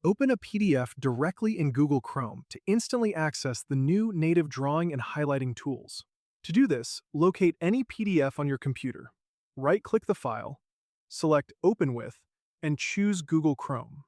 Open a PDF directly in Google Chrome to instantly access the new native drawing and highlighting tools. To do this, locate any PDF on your computer. Right-click the file, select Open With, and choose Google Chrome.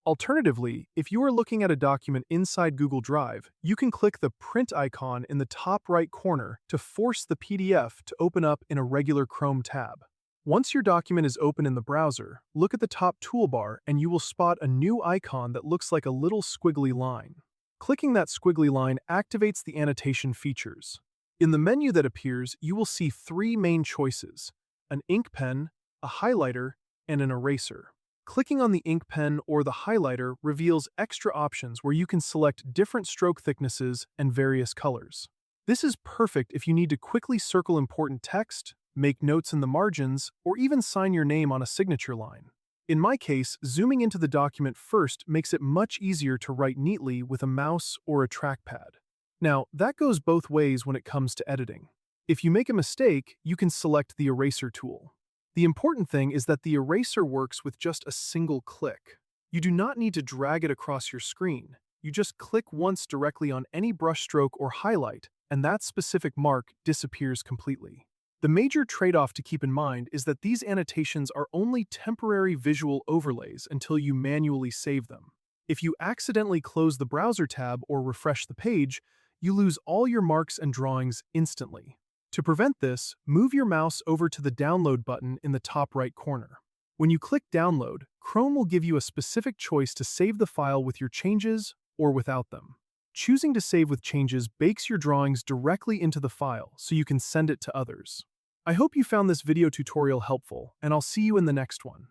Alternatively, if you are looking at a document inside Google Drive, you can click the print icon in the top right corner to force the PDF to open up in a regular Chrome tab. Once your document is open in the browser, look at the top toolbar and you will spot a new icon that looks like a little squiggly line. Clicking that squiggly line activates the annotation features. In the menu that appears, you will see three main choices: an ink pen, a highlighter, and an eraser. Clicking on the ink pen or the highlighter reveals extra options where you can select different stroke thicknesses and various colors. This is perfect if you need to quickly circle important text, make notes in the margins, or even sign your name on a signature line. In my case, zooming into the document first makes it much easier to write neatly with a mouse or a trackpad. Now, that goes both ways when it comes to editing. If you make a mistake, you can select the eraser tool. The important thing is that the eraser works with just a single click. You do not need to drag it across your screen. You just click once directly on any brushstroke or highlight, and that specific mark disappears completely. The major trade-off to keep in mind is that these annotations are only temporary visual overlays until you manually save them. If you accidentally close the browser tab or refresh the page, you lose all your marks and drawings instantly. To prevent this, move your mouse over to the download button in the top right corner. When you click download, Chrome will give you a specific choice to save the file with your changes or without them. Choosing to save with changes bakes your drawings directly into the file so you can send it to others. I hope you found this video tutorial helpful, and I'll see you in the next one.